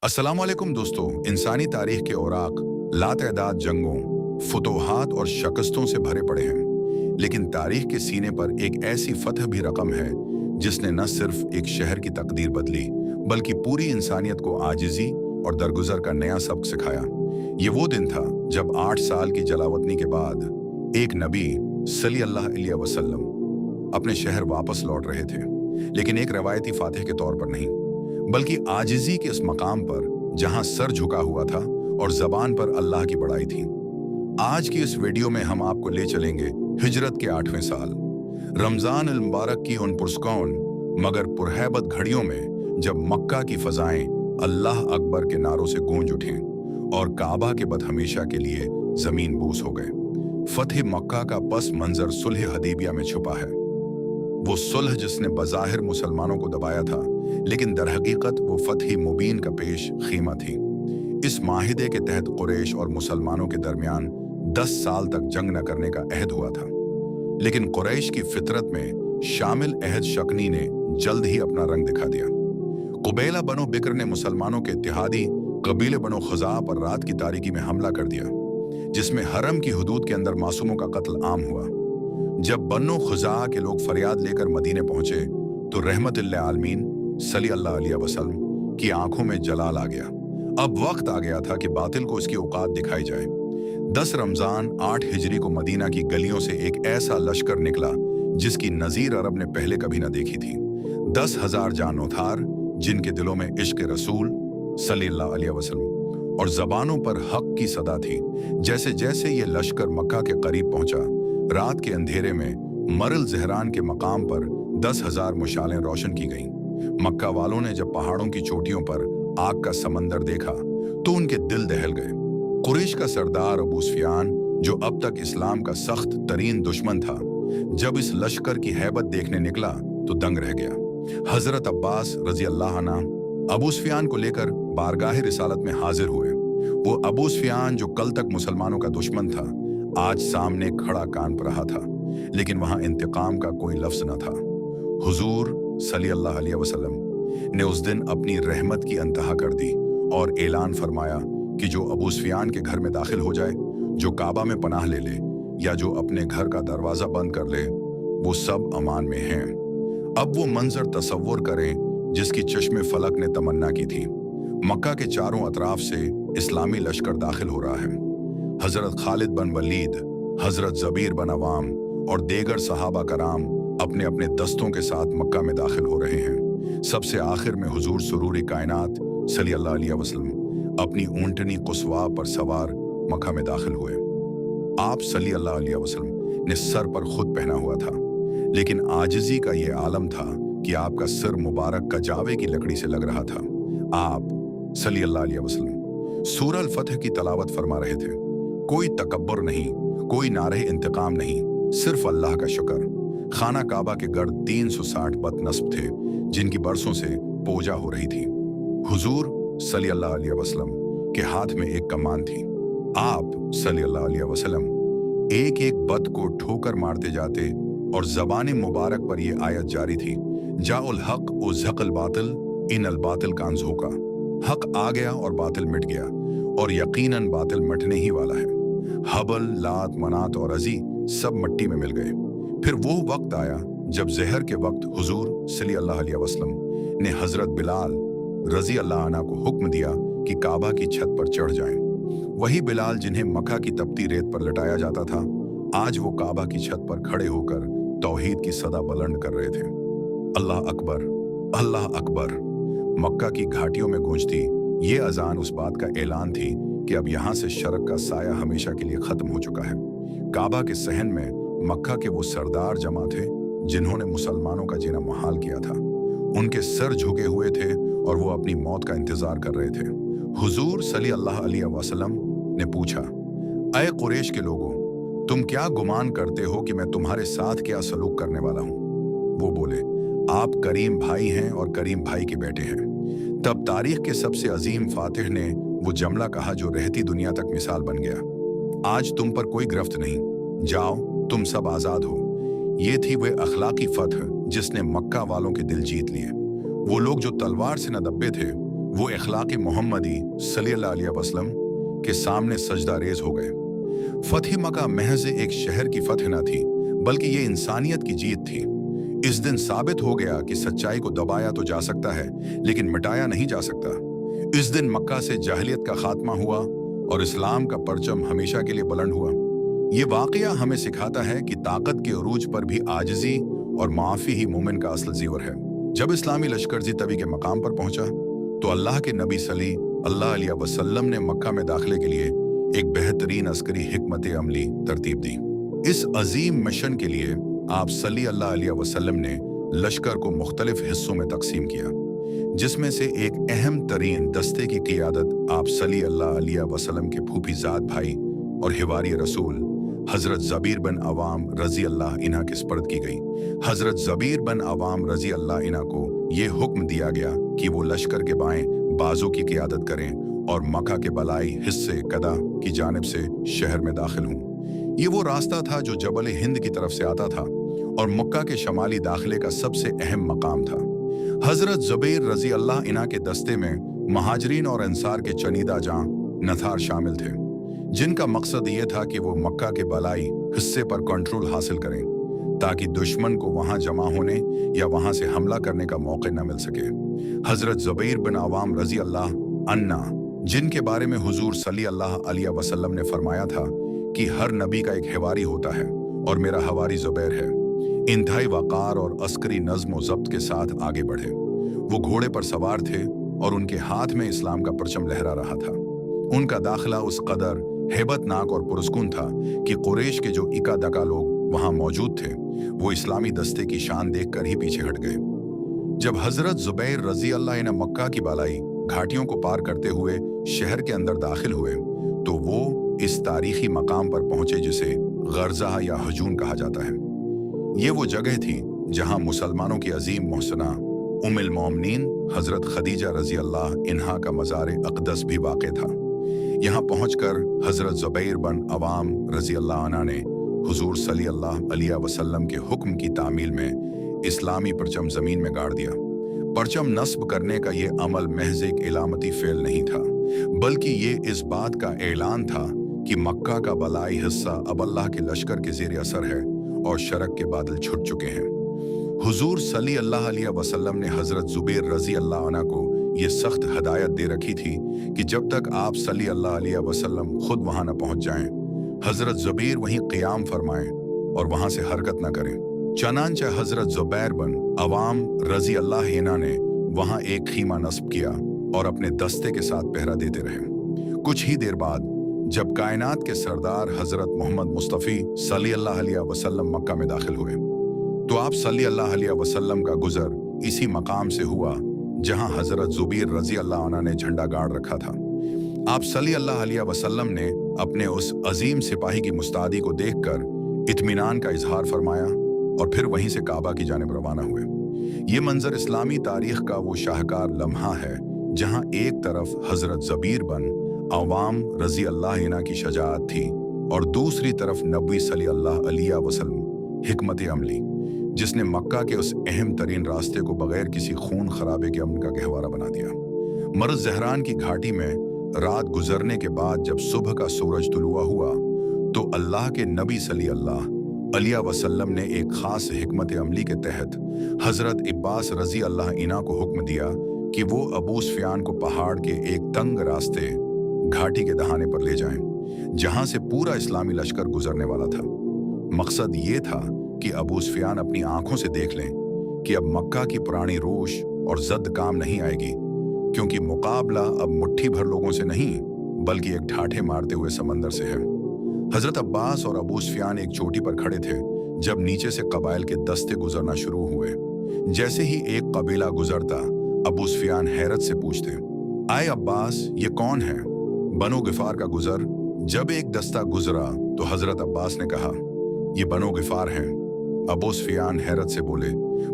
अस्सलाम वालेकुम दोस्तों। इंसानी तारीख के औराक लातअदाद जंगों, फतूहात और शिकस्तों से भरे पड़े हैं, लेकिन तारीख के सीने पर एक ऐसी फतह भी रकम है जिसने न सिर्फ एक शहर की तकदीर बदली बल्कि पूरी इंसानियत को आजिज़ी और दरगुजर का नया सबक सिखाया। ये वो दिन था जब 8 साल की जलावतनी के बाद एक नबी सल्लल्लाहु अलैहि वसल्लम अपने शहर वापस लौट रहे थे, लेकिन एक रवायती फातिह के तौर पर नहीं, बल्कि आजिज़ी के उस मकाम पर जहां सर झुका हुआ था और जबान पर अल्लाह की बड़ाई थी। आज की इस वीडियो में हम आपको ले चलेंगे हिजरत के 8वें साल, रमजान अल मुबारक की उन पुरस्कौन मगर पुरहैबत घड़ियों में जब मक्का की फजाएं अल्लाह अकबर के नारों से गूंज उठें और काबा के बद हमेशा के लिए जमीन बोस हो गए। फतेह मक्का का पस मंजर सुलह हदीबिया में छुपा है। वो सुलह जिसने बज़ाहिर मुसलमानों को दबाया था, लेकिन दरहकीकत वो फतह मुबीन का पेश खीमा थी। इस माहिदे के तहत कुरैश और मुसलमानों के दरमियान 10 साल तक जंग न करने का अहद हुआ था, लेकिन कुरैश की फितरत में शामिल अहद शकनी ने जल्द ही अपना रंग दिखा दिया। कुबैला बनो बिक्र ने मुसलमानों के इत्तेहादी कबीले बनो खुज़ा पर रात की तारीकी में हमला कर दिया, जिसमें हरम की हुदूद के अंदर मासूमों का कत्ल आम हुआ। जब बन्नो खुज़ा के लोग फरियाद लेकर मदीने पहुंचे तो रहमतुल्लिल आलमीन सल्लल्लाहु अलैहि वसल्लम की आंखों में जलाल आ गया। अब वक्त आ गया था कि बातिल को इसकी औकात दिखाई जाए। 10 रमजान 8 हिजरी को मदीना की गलियों से एक ऐसा लश्कर निकला जिसकी नजीर अरब ने पहले कभी न देखी थी। 10,000 जानोथार जिनके दिलों में इश्क रसूल सल्लल्लाहु अलैहि वसल्लम और जबानों पर हक की सदा थी। जैसे जैसे ये लश्कर मक्का के करीब पहुंचा, रात के अंधेरे में मरल जहरान के मकाम पर 10,000 मुशालें रोशन की गईं। मक्का वालों ने जब पहाड़ों की चोटियों पर आग का समंदर देखा तो उनके दिल दहल गए। कुरैश का सरदार अबू सुफियान, जो अब तक इस्लाम का सख्त तरीन दुश्मन था, जब इस लश्कर की हैबत देखने निकला तो दंग रह गया। हजरत अब्बास रजी अल्लाह अन्हु अबू सुफियान को लेकर बारगाह रिसालत में हाजिर हुए। वो अबू सुफियान जो कल तक मुसलमानों का दुश्मन था, आज सामने खड़ा कान पर रहा था, लेकिन वहां इंतकाम का कोई लफ्ज न था। हुजूर सल्लल्लाहु अलैहि वसल्लम ने उस दिन अपनी रहमत की अंतहा कर दी और ऐलान फरमाया कि जो अबू सुफियान के घर में दाखिल हो जाए, जो काबा में पनाह ले ले या जो अपने घर का दरवाजा बंद कर ले, वो सब अमान में हैं। अब वो मंजर तसव्वुर करें जिसकी चश्मे फलक ने तमन्ना की थी। मक्का के चारों अतराफ से इस्लामी लश्कर दाखिल हो रहा है। हजरत खालिद बन वलीद, हजरत जबीर बन अवाम और देगर सहाबा कराम अपने अपने दस्तों के साथ मक्का में दाखिल हो रहे हैं। सबसे आखिर में हुजूर सुरूर कायनात सल्लल्लाहु अलैहि वसल्लम अपनी ऊंटनी कुस्वा पर सवार मक्का में दाखिल हुए। आप सल्लल्लाहु अलैहि वसल्लम ने सर पर खुद पहना हुआ था, लेकिन आजिज़ी का ये आलम था कि आपका सिर मुबारक कजावे की लकड़ी से लग रहा था। आप सल्लल्लाहु अलैहि वसल्लम सूरह अल फतह की तलावत फरमा रहे थे। कोई तकब्बुर नहीं, कोई नारे इंतकाम नहीं, सिर्फ अल्लाह का शुक्र। खाना काबा के गर्द 360 बत नस्ब थे जिनकी बरसों से पूजा हो रही थी। हुजूर सल्लल्लाहु अलैहि वसल्लम के हाथ में एक कमान थी। आप सल्लल्लाहु अलैहि वसल्लम एक एक बत को ठोकर मारते जाते और ज़बान मुबारक पर यह आयत जारी थी, जाउल हक व ज़क़ल बातिल इन अल बातिल कान ज़ूका। हक आ गया और बातिल मिट गया, और यकीनन बातिल मिटने ही वाला है। हबल, लात, मनात और अजी सब मिट्टी में मिल गए। फिर वो वक्त आया जब जहर के वक्त हुजूर सल्लल्लाहु अलैहि वसल्लम ने हजरत बिलाल रजी अल्लाह अन्हु को हुक्म दिया कि काबा की छत पर चढ़ जाएं। वही बिलाल जिन्हें मक्का की तपती रेत पर लटाया जाता था, आज वो काबा की छत पर खड़े होकर तौहीद की सदा बुलंद कर रहे थे। अल्लाह अकबर, अल्लाह अकबर। मक्का की घाटियों में गूंजती ये अजान उस बात का ऐलान थी कि अब यहाँ से शर्क का साया हमेशा के लिए खत्म हो चुका है। काबा के सहन में मक्का के वो सरदार जमा थे जिन्होंने मुसलमानों का जीना मुहाल किया था। उनके सर झुके हुए थे और वो अपनी मौत का इंतजार कर रहे थे। हुजूर सल्लल्लाहु अलैहि वसल्लम ने पूछा, अय कुरैश के लोगों, तुम क्या गुमान करते हो कि मैं तुम्हारे साथ क्या सलूक करने वाला हूँ? वो बोले, आप करीम भाई हैं और करीम भाई के बेटे हैं। तब तारीख के सबसे अजीम फातिह ने वो जमला कहा जो रहती दुनिया तक मिसाल बन गया। आज तुम पर कोई गिरफ्त नहीं, जाओ तुम सब आजाद हो। ये थी वह अखलाकी फतह जिसने मक्का वालों के दिल जीत लिए। वो लोग जो तलवार से न दबे थे, वो अखलाक़ मोहम्मदी सल्लल्लाहु अलैहि वसल्लम के सामने सजदा रेज हो गए। फतह मक्का महज एक शहर की फतह न थी, बल्कि ये इंसानियत की जीत थी। इस दिन साबित हो गया कि सच्चाई को दबाया तो जा सकता है, लेकिन मिटाया नहीं जा सकता। इस दिन मक्का से जाहिलियत का खात्मा हुआ और इस्लाम का परचम हमेशा के लिए बुलंद हुआ। ये वाकया हमें सिखाता है कि ताकत के उरूज पर भी आजिज़ी और माफ़ी ही मोमिन का असल ज़ीवर है। जब इस्लामी लश्कर जी तवी के मकाम पर पहुंचा तो अल्लाह के नबी सल्लल्लाहु अलैहि वसल्लम ने मक्का में दाखिले के लिए एक बेहतरीन अस्करी हिकमत अमली तरतीब दी। इस अजीम मिशन के लिए आप सल्लल्लाहु अलैहि वसल्लम ने लश्कर को मुख्तलिफ हिस्सों में तकसीम किया, जिसमें से एक अहम तरीन दस्ते की क़ियादत आप सल्लल्लाहु अलैहि वसल्लम के फूफीज़ाद भाई और हिवारी रसूल हज़रत ज़बीर बिन अवाम रज़ी अल्लाह इन्हा के स्पर्द की गई। हज़रत ज़बीर बिन अवाम रज़ी अल्लाह इन्हा को ये हुक्म दिया गया कि वो लश्कर के बाएं बाजू की क़ियादत करें और मक्का के बलाई हिस्से कदा की जानिब से शहर में दाखिल हों। ये वो रास्ता था जो जबल हिंद की तरफ से आता था और मक्का के शमाली दाखिले का सबसे अहम मकाम था। हज़रत ज़बीर रज़ी अल्लाह इन्हा के दस्ते में महाजरीन और अंसार के चनीदा जां नथार शामिल थे, जिनका मकसद ये था कि वो मक्का के बलाई हिस्से पर कंट्रोल हासिल करें ताकि दुश्मन को वहां जमा होने या वहां से हमला करने का मौका न मिल सके। हज़रत ज़बीर बिन अवाम रज़ी अल्लाह अन्ना, जिनके बारे में हुजूर सल्लल्लाहु अलैहि वसल्लम ने फरमाया था कि हर नबी का एक हिवारी होता है और मेरा हवारी ज़ुबैर है, इंतहाई वक़ार और अस्करी नज़्म व ज़ब्त के साथ आगे बढ़े। वो घोड़े पर सवार थे और उनके हाथ में इस्लाम का परचम लहरा रहा था। उनका दाखिला उस कदर हेबतनाक और पुरस्कुन था कि कुरैश के जो इका दका लोग वहां मौजूद थे वो इस्लामी दस्ते की शान देखकर ही पीछे हट गए। जब हज़रत ज़ुबैर रज़ी अल्लाह ने मक्का की बालाई घाटियों को पार करते हुए शहर के अंदर दाखिल हुए तो वो इस तारीखी मकाम पर पहुंचे जिसे गर्ज़ा या हजून कहा जाता है। ये वो जगह थी जहां मुसलमानों की अजीम मोहसना उम्मुल मोमिनीन हज़रत खदीजा रज़ी अल्लाह इन्हा का मज़ार अक़दस भी वाक़ था। यहाँ पहुंचकर हज़रत ज़ुबैर बिन अवाम रज़ी अल्लाह अन्हा ने हुजूर सल्लल्लाहु अलैहि वसल्लम के हुक्म की तामील में इस्लामी परचम ज़मीन में गाड़ दिया। परचम नस्ब करने का ये अमल महज एक इलामती फ़ेल नहीं था, बल्कि ये इस बात का ऐलान था कि मक्का का बलाई हिस्सा अब अल्लाह के लश्कर के ज़ेर असर है और शरक के बादल छुट चुके हैं। हुजूर सल्लल्लाहु अलैहि वसल्लम ने हज़रत ज़ुबैर रज़ी अल्लाह अन्हा को ये सख्त हदायत दे रखी थी कि जब तक आप सल्लल्लाहु अलैहि वसल्लम खुद वहां न पहुंच जाएं, हज़रत ज़ुबैर वहीं क़ियाम फरमाएं और वहां से हरकत न करें। चनांचे हज़रत ज़ुबैर बिन अवाम रज़ी अल्लाह इन्हा ने वहां एक खीमा नस्ब किया और अपने दस्ते के साथ पहरा देते रहे। कुछ ही देर बाद जब कायनात के सरदार हज़रत मोहम्मद मुस्तफ़ी सल्लल्लाहु अलैहि वसल्लम मक्का में दाखिल हुए तो आप सल्लल्लाहु अलैहि वसल्लम का गुजर इसी मकाम से हुआ जहां हज़रत ज़ुबैर रज़ी अल्लाह अन्हा ने झंडा गाड़ रखा था। आप सल्लल्लाहु अलैहि वसल्लम ने अपने उस अजीम सिपाही की मुस्तादी को देखकर इत्मीनान का इजहार फरमाया और फिर वहीं से काबा की जानिब रवाना हुए। ये मंजर इस्लामी तारीख का वो शाहकार लम्हा है जहां एक तरफ हज़रत ज़बीर बिन अवाम रज़ी अल्लाह इन्हा की शजाअत थी और दूसरी तरफ नबी सल्लल्लाहु अलैहि वसल्लम हिकमत अमली, जिसने मक्का के उस अहम तरीन रास्ते को बगैर किसी खून खराबे के अमन का गहवारा बना दिया। मर्ज़ ज़हरान की घाटी में रात गुजरने के बाद जब सुबह का सूरज तुलुआ हुआ तो अल्लाह के नबी सल्लल्लाहु अलैहि वसल्लम ने एक खास हिकमत अमली के तहत हज़रत अब्बास रज़ी अल्लाह इन्हा को हुक्म दिया कि वो अबू सुफियान को पहाड़ के एक तंग रास्ते घाटी के दहाने पर ले जाएं, जहां से पूरा इस्लामी लश्कर गुजरने वाला था। मकसद ये था कि अबू सुफियान अपनी आंखों से देख लें कि अब मक्का की पुरानी रोश और जद काम नहीं आएगी, क्योंकि मुकाबला अब मुट्ठी भर लोगों से नहीं बल्कि एक ठाठे मारते हुए समंदर से है। हज़रत अब्बास और अबू सुफियान एक चोटी पर खड़े थे जब नीचे से कबाइल के दस्ते गुजरना शुरू हुए। जैसे ही एक कबीला गुजरता अबू सुफियान हैरत से पूछते, आए अब्बास, ये कौन है? बनो गिफार का गुजर। जब एक दस्ता गुजरा तो हज़रत अब्बास ने कहा, ये बनो गिफार हैं। अबू सुफियान हैरत से बोले,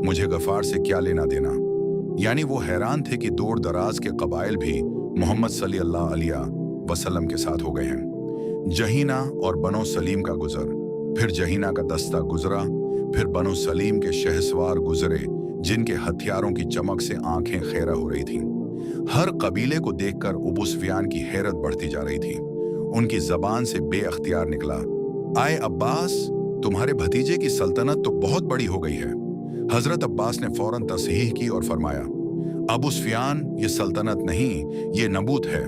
मुझे गफार से क्या लेना देना? यानी वो हैरान थे कि दूर दराज के कबाइल भी मोहम्मद सल्लल्लाहु अलैहि वसल्लम के साथ हो गए हैं। जहीना और बनो सलीम का गुजर, फिर जहीना का दस्ता गुजरा, फिर बनो सलीम के शहसवार गुजरे जिनके हथियारों की चमक से आंखें खैरा हो रही थीं। हर कबीले को देखकर अबू सुफियान की हैरत बढ़ती जा रही थी। उनकी जबान से बेअख्तियार निकला, आए अब्बास, तुम्हारे भतीजे की सल्तनत तो बहुत बड़ी हो गई है। हजरत अब्बास ने फौरन तस्हीह की और फरमाया, अबू सुफियान, ये सल्तनत नहीं, ये नबूत है।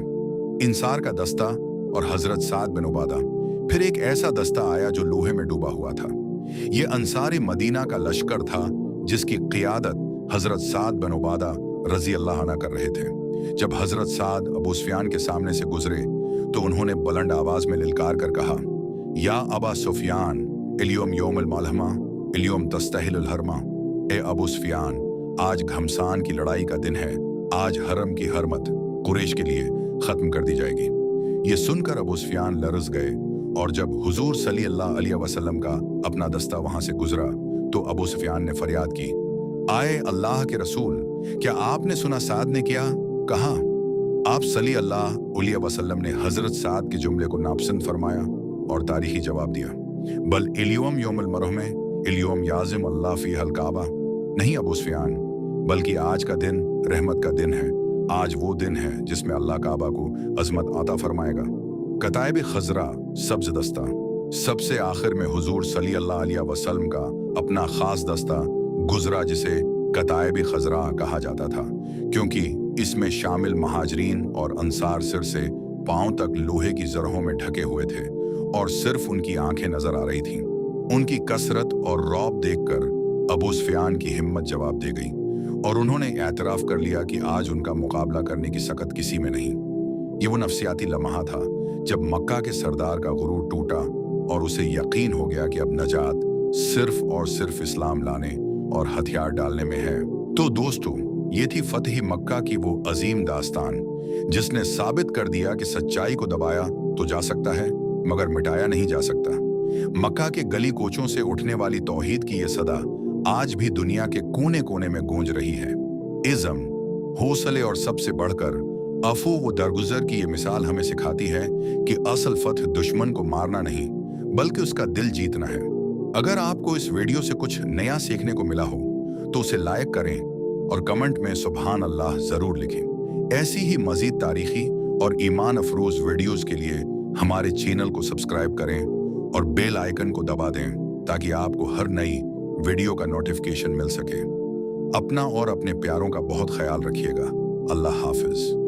इंसार का दस्ता और हजरत साद बिन उबादा, फिर एक ऐसा दस्ता आया जो लोहे में डूबा हुआ था। ये अंसार मदीना का लश्कर था जिसकी क़ियादत हजरत साद बिन उबादा रजी अल्लाह अन्हु कर रहे थे। जब हजरत साद अबू सुफियान के सामने से गुजरे तो उन्होंने बुलंद आवाज में लिलकार कर कहा, या अबा सुफियान, इल्योम योमुल मलहमा, इल्योम तस्तहिलुल हरमा। ए अबू सुफियान, आज घमसान की लड़ाई का दिन है। आज हरम की हरमत कुरैश के लिए खत्म कर दी जाएगी। ये सुनकर अबू सुफियान लरज़ गए और जब हुजूर सल्लल्लाहु अलैहि वसल्लम का अपना दस्ता वहां से गुजरा तो अबू सुफियान ने फरियाद की, आए अल्लाह के रसूल, क्या आपने सुना साद ने क्या कहा? आप सल्लल्लाहु अलैहि वसल्लम ने हजरत साद के जुमले को नापसंद फरमाया और तारीखी जवाब दिया, बल इल्योम योमुल मरहमे, इल्योम याजिम अल्लाह फी हल काबा। नहीं अबू सुफियान, बल्कि आज का दिन रहमत का दिन है। आज वो दिन है जिसमें अल्लाह काबा को अजमत अता फरमाएगा। कताइब खजरा सब्ज दस्ता, सबसे आखिर में हुजूर सल्लल्लाहु अलैहि वसल्लम का अपना खास दस्ता गुजरा, जिसे कताइब खजरा कहा जाता था क्योंकि इसमें शामिल महाजरीन और अंसार सिर से पांव तक लोहे की जरहों में ढके हुए थे और सिर्फ उनकी आंखें नजर आ रही थीं। उनकी कसरत और रौब देखकर अबू सुफियान की हिम्मत जवाब दे गई और उन्होंने एतराफ कर लिया कि आज उनका मुकाबला करने की सकत किसी में नहीं। ये वो नफसियाती लम्हा था जब मक्का के सरदार का गुरूर टूटा और उसे यकीन हो गया कि अब नजात सिर्फ और सिर्फ इस्लाम लाने और हथियार डालने में है। तो दोस्तों, ये थी फतह मक्का की वो अजीम दास्तान जिसने साबित कर दिया कि सच्चाई को दबाया तो जा सकता है मगर मिटाया नहीं जा सकता। मक्का के गली कोचों से उठने वाली तौहीद की ये सदा आज भी दुनिया के कोने कोने में गूंज रही है। इज़्म, हौसले और सबसे बढ़कर अफू व दरगुजर की ये मिसाल हमें सिखाती है कि असल फतह दुश्मन को मारना नहीं बल्कि उसका दिल जीतना है। अगर आपको इस वीडियो से कुछ नया सीखने को मिला हो तो उसे लाइक करें और कमेंट में सुभान अल्लाह जरूर लिखें। ऐसी ही मजीद तारीखी और ईमान अफरोज वीडियोस के लिए हमारे चैनल को सब्सक्राइब करें और बेल आइकन को दबा दें ताकि आपको हर नई वीडियो का नोटिफिकेशन मिल सके। अपना और अपने प्यारों का बहुत ख्याल रखिएगा। अल्लाह हाफिज।